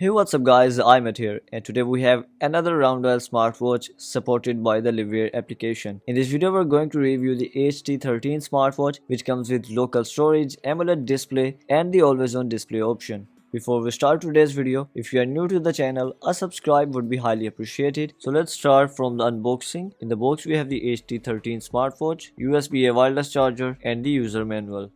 Hey, what's up guys, iMAT here, and today we have another round dial smartwatch supported by the Livier application. In this video we're going to review the HT13 smartwatch, which comes with local storage, AMOLED display and the always on display option. Before we start today's video, if you are new to the channel, a subscribe would be highly appreciated. So let's start from the unboxing. In the box we have the HT13 smartwatch, USB-A wireless charger and the user manual.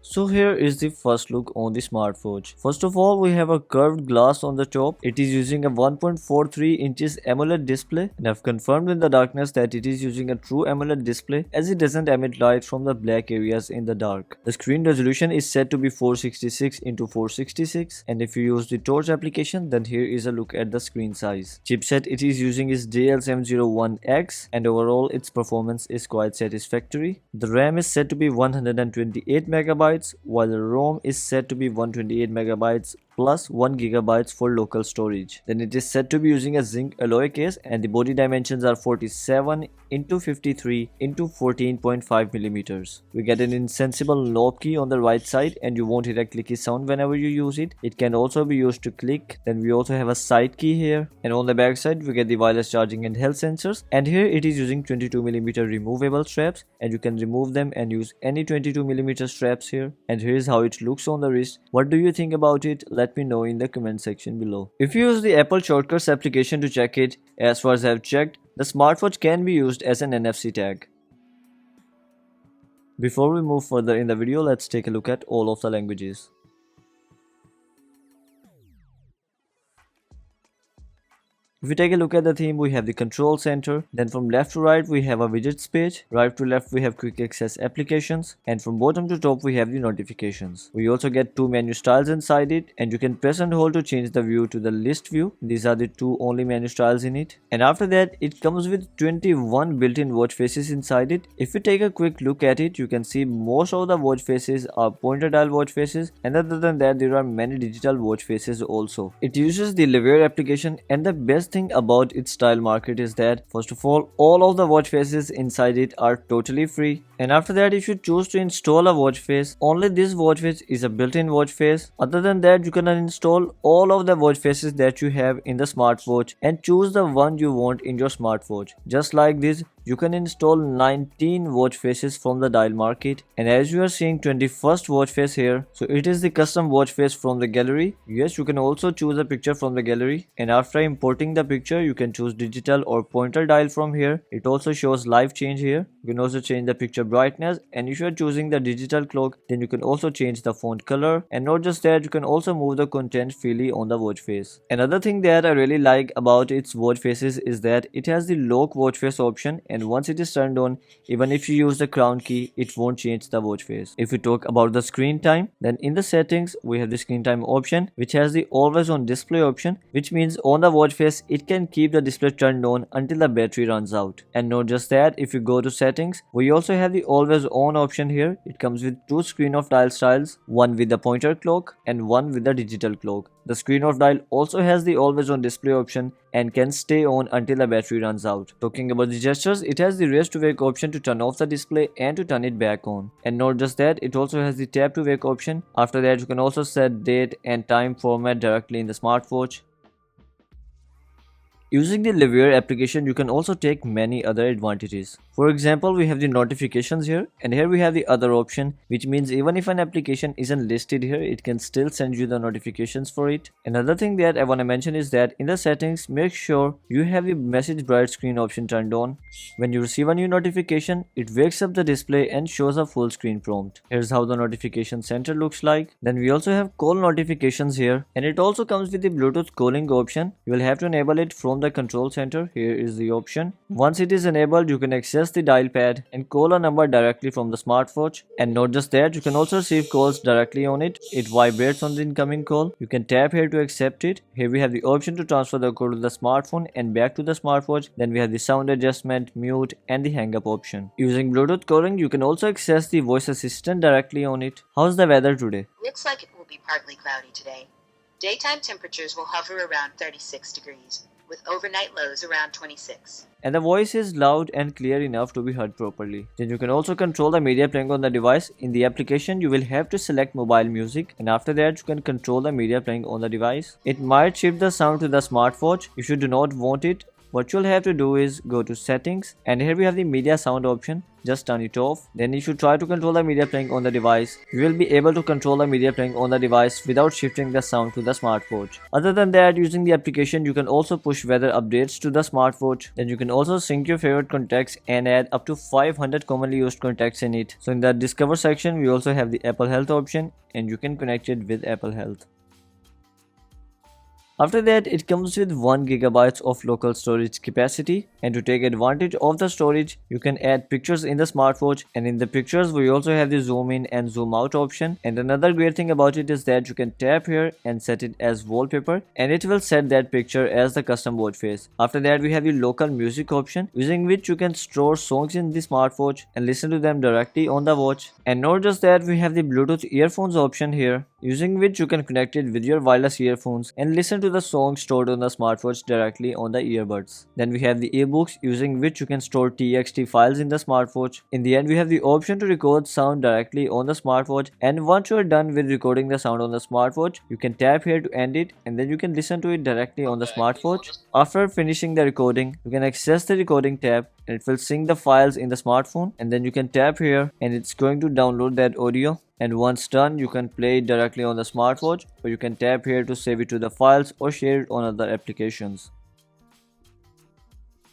So here is the first look on the smartwatch. First of all, we have a curved glass on the top. It is using a 1.43 inches AMOLED display, and I've confirmed in the darkness that it is using a true AMOLED display as it doesn't emit light from the black areas in the dark. The screen resolution is set to be 466 into 466, and if you use the torch application, then here is a look at the screen size. Chipset it is using is JL701X, and overall its performance is quite satisfactory. The RAM is set to be 128 MB, while the ROM is set to be 128 MB plus 1 GB for local storage. Then it is said to be using a zinc alloy case, and the body dimensions are 47 into 53 into 14.5 mm. We get an insensible knob key on the right side, and you won't hear a clicky sound whenever you use it. It can also be used to click. Then we also have a side key here, and on the back side we get the wireless charging and health sensors, and here it is using 22 mm removable straps, and you can remove them and use any 22 mm straps here. And here is how it looks on the wrist. What do you think about it? Let me know in the comment section below. If you use the Apple Shortcuts application to check it, as far as I have checked, the smartwatch can be used as an NFC tag. Before we move further in the video, let's take a look at all of the languages. If we take a look at the theme, we have the control center. Then from left to right we have a widgets page, right to left we have quick access applications, and from bottom to top we have the notifications. We also get two menu styles inside it, and you can press and hold to change the view to the list view. These are the two only menu styles in it. And after that it comes with 21 built-in watch faces inside it. If you take a quick look at it, you can see most of the watch faces are pointer dial watch faces, and other than that there are many digital watch faces also. It uses the Livier application, and the best thing about its style market is that first of all of the watch faces inside it are totally free, and after that if you choose to install a watch face, only this watch face is a built-in watch face. Other than that you can uninstall all of the watch faces that you have in the smartwatch and choose the one you want in your smartwatch. Just like this, you can install 19 watch faces from the dial market, and as you are seeing 21st watch face here, so it is the custom watch face from the gallery. Yes, you can also choose a picture from the gallery, and after importing the picture you can choose digital or pointer dial from here. It also shows live change here. You can also change the picture brightness, and if you are choosing the digital clock, then you can also change the font color, and not just that, you can also move the content freely on the watch face. Another thing that I really like about its watch faces is that it has the lock watch face option, and once it is turned on, even if you use the crown key, it won't change the watch face. If we talk about the screen time, then in the settings we have the screen time option, which has the always on display option, which means on the watch face it can keep the display turned on until the battery runs out. And not just that, if you go to settings, we also have the always on option here. It comes with two screen of dial styles, one with the pointer clock and one with the digital clock. The screen of dial also has the always on display option and can stay on until the battery runs out. Talking about the gestures, it has the raise to wake option to turn off the display and to turn it back on. And not just that, it also has the tap to wake option. After that you can also set date and time format directly in the smartwatch. Using the Livier application, you can also take many other advantages. For example, we have the notifications here, and here we have the other option, which means even if an application isn't listed here, it can still send you the notifications for it. Another thing that I want to mention is that in the settings, make sure you have the message bright screen option turned on. When you receive a new notification, it wakes up the display and shows a full screen prompt. Here's how the notification center looks like. Then we also have call notifications here, and it also comes with the Bluetooth calling option. You will have to enable it from the control center. Here is the option. Once it is enabled, you can access the dial pad and call a number directly from the smartwatch. And not just that, you can also receive calls directly on it. It vibrates on the incoming call. You can tap here to accept it. Here we have the option to transfer the call to the smartphone and back to the smartwatch. Then we have the sound adjustment, mute and the hang up option. Using Bluetooth calling, you can also access the voice assistant directly on it. How's the weather today? Looks like it will be partly cloudy today. Daytime temperatures will hover around 36 degrees. with overnight lows around 26. And the voice is loud and clear enough to be heard properly. Then you can also control the media playing on the device. In the application, you will have to select mobile music, and after that you can control the media playing on the device. It might shift the sound to the smartwatch. If you do not want it, what you'll have to do is go to settings, and here we have the media sound option. Just turn it off. Then if you try to control the media playing on the device, you will be able to control the media playing on the device without shifting the sound to the smartwatch. Other than that, using the application, you can also push weather updates to the smartwatch. Then you can also sync your favorite contacts and add up to 500 commonly used contacts in it. So in the discover section, we also have the Apple Health option, and you can connect it with Apple Health. After that, it comes with 1 GB of local storage capacity, and to take advantage of the storage, you can add pictures in the smartwatch, and in the pictures we also have the zoom in and zoom out option. And another great thing about it is that you can tap here and set it as wallpaper, and it will set that picture as the custom watch face. After that, we have the local music option, using which you can store songs in the smartwatch and listen to them directly on the watch. And not just that, we have the Bluetooth earphones option here, using which you can connect it with your wireless earphones and listen to the songs stored on the smartwatch directly on the earbuds. Then we have the ebooks, using which you can store TXT files in the smartwatch. In the end, we have the option to record sound directly on the smartwatch, and once you are done with recording the sound on the smartwatch, you can tap here to end it, and then you can listen to it directly on the smartwatch. After finishing the recording, you can access the recording tab, and it will sync the files in the smartphone, and then you can tap here and it's going to download that audio. And once done, you can play it directly on the smartwatch, or you can tap here to save it to the files or share it on other applications.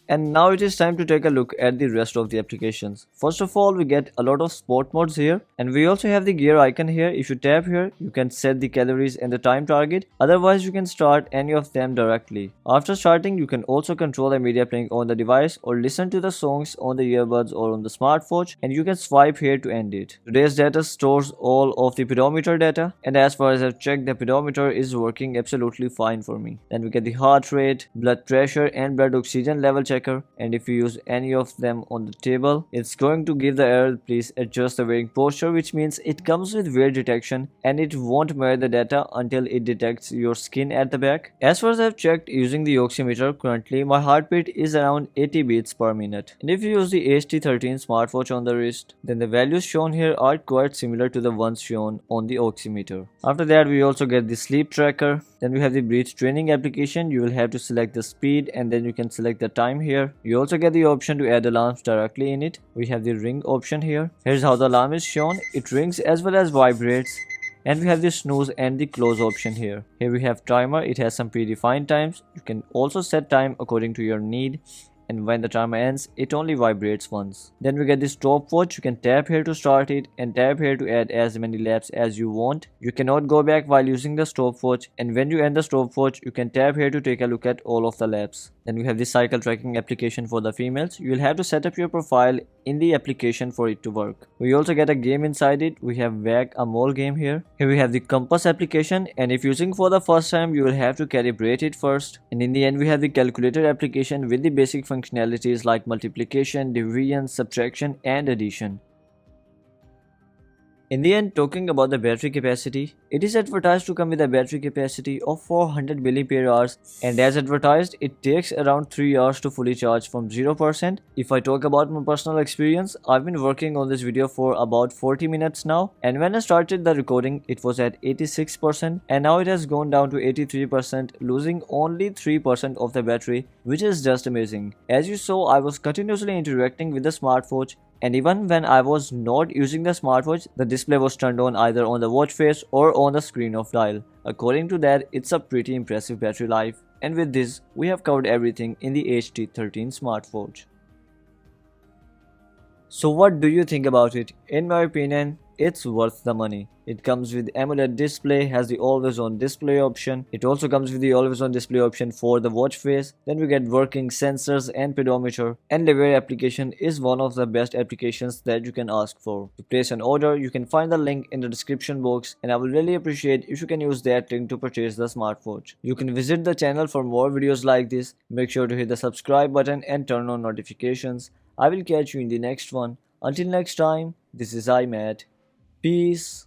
And now it is time to take a look at the rest of the applications. First of all, we get a lot of sport modes here, and we also have the gear icon here. If you tap here, you can set the calories and the time target. Otherwise, you can start any of them directly. After starting, you can also control the media playing on the device or listen to the songs on the earbuds or on the smartwatch, and you can swipe here to end it. Today's data stores all of the pedometer data, and as far as I've checked, the pedometer is working absolutely fine for me. Then we get the heart rate, blood pressure and blood oxygen level checker, and if you use any of them on the table, it's going to give the error please adjust the wearing posture, which means it comes with wear detection and it won't mirror the data until it detects your skin at the back. As far as I've checked using the oximeter, currently my heartbeat is around 80 beats per minute, and if you use the HT13 smartwatch on the wrist, then the values shown here are quite similar to the ones shown on the oximeter. After that, we also get the sleep tracker. Then we have the breath training application. You will have to select the speed, and then you can select the time here. You also get the option to add alarms directly in it. We have the ring option here. Here's how the alarm is shown. It rings as well as vibrates. And we have the snooze and the close option here. Here we have timer. It has some predefined times. You can also set time according to your need, and when the timer ends, it only vibrates once. Then we get the stopwatch. You can tap here to start it and tap here to add as many laps as you want. You cannot go back while using the stopwatch, and when you end the stopwatch, you can tap here to take a look at all of the laps. Then we have the cycle tracking application for the females. You will have to set up your profile in the application for it to work. We also get a game inside it. We have WAG AMOLED game here. Here we have the compass application, and if using for the first time, you will have to calibrate it first. And in the end, we have the calculator application with the basic functionalities like multiplication, division, subtraction and addition. In the end, talking about the battery capacity, it is advertised to come with a battery capacity of 400 mAh, and as advertised, it takes around 3 hours to fully charge from 0%. If I talk about my personal experience, I've been working on this video for about 40 minutes now, and when I started the recording, it was at 86%, and now it has gone down to 83%, losing only 3% of the battery, which is just amazing. As you saw, I was continuously interacting with the smartwatch, and even when I was not using the smartwatch, the display was turned on either on the watch face or on the screen of dial. According to that, it's a pretty impressive battery life. And with this, we have covered everything in the HT13 smartwatch. So what do you think about it? In my opinion, it's worth the money. It comes with AMOLED display, has the always on display option. It also comes with the always on display option for the watch face. Then we get working sensors and pedometer, and Livery application is one of the best applications that you can ask for. To place an order, you can find the link in the description box, and I will really appreciate if you can use that link to purchase the smartwatch. You can visit the channel for more videos like this. Make sure to hit the subscribe button and turn on notifications. I will catch you in the next one. Until next time, this is iMAT. Peace.